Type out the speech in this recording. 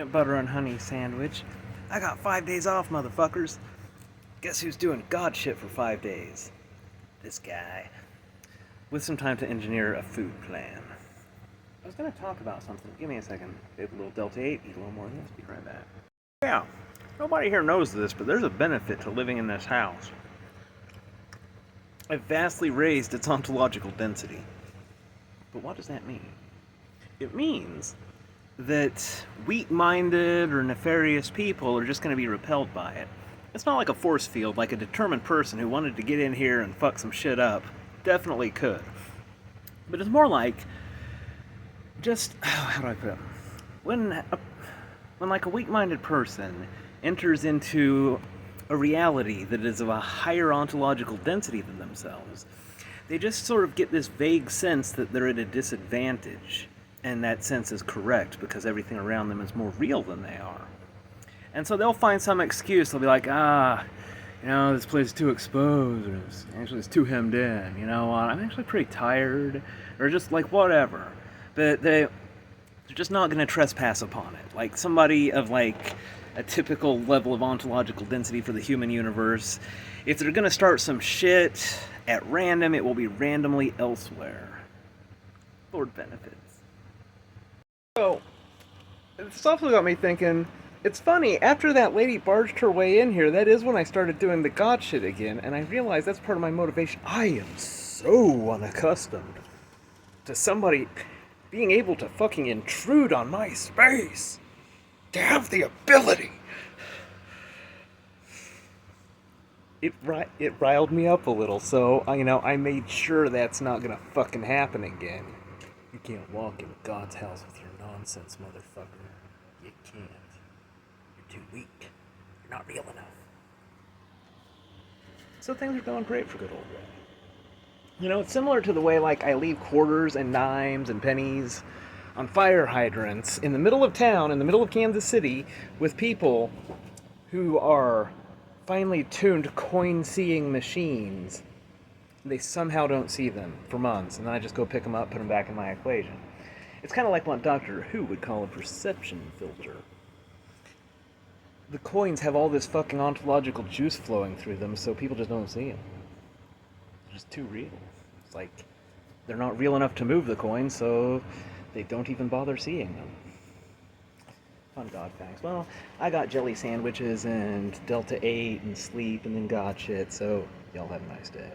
Peanut butter and honey sandwich. I got 5 days off, motherfuckers. Guess who's doing god shit for 5 days? This guy. With some time to engineer a food plan. I was gonna talk about something. Give me a second. Get a little Delta 8, eat a little more of this, be right back. Yeah, nobody here knows this, but there's a benefit to living in this house. I've vastly raised its ontological density. But what does that mean? It means that weak-minded or nefarious people are just going to be repelled by it. It's not like a force field, like a determined person who wanted to get in here and fuck some shit up definitely could. But it's more like just, how do I put it? When like a weak-minded person enters into a reality that is of a higher ontological density than themselves, they just sort of get this vague sense that they're at a disadvantage. And that sense is correct because everything around them is more real than they are. And so they'll find some excuse. They'll be like, this place is too exposed, or it's too hemmed in, I'm actually pretty tired, or just like whatever. But they're just not going to trespass upon it. Like somebody of like a typical level of ontological density for the human universe, if they're going to start some shit at random, it will be randomly elsewhere. Lord benefits. So, it's also got me thinking, it's funny, after that lady barged her way in here, that is when I started doing the god shit again, and I realized that's part of my motivation. I am so unaccustomed to somebody being able to fucking intrude on my space. To have the ability. It riled me up a little, so, I made sure that's not gonna fucking happen again. You can't walk in God's house with your nonsense, motherfucker. You can't. You're too weak. You're not real enough. So things are going great for good old Ray. It's similar to the way, I leave quarters and dimes and pennies on fire hydrants in the middle of town, in the middle of Kansas City, with people who are finely tuned coin-seeing machines. They somehow don't see them for months, and then I just go pick them up, put them back in my equation. It's kind of like what Doctor Who would call a perception filter. The coins have all this fucking ontological juice flowing through them, so people just don't see them. They're just too real. It's like they're not real enough to move the coins, so they don't even bother seeing them. Fun God facts. Well, I got jelly sandwiches and Delta 8 and sleep and then God shit, so y'all have a nice day.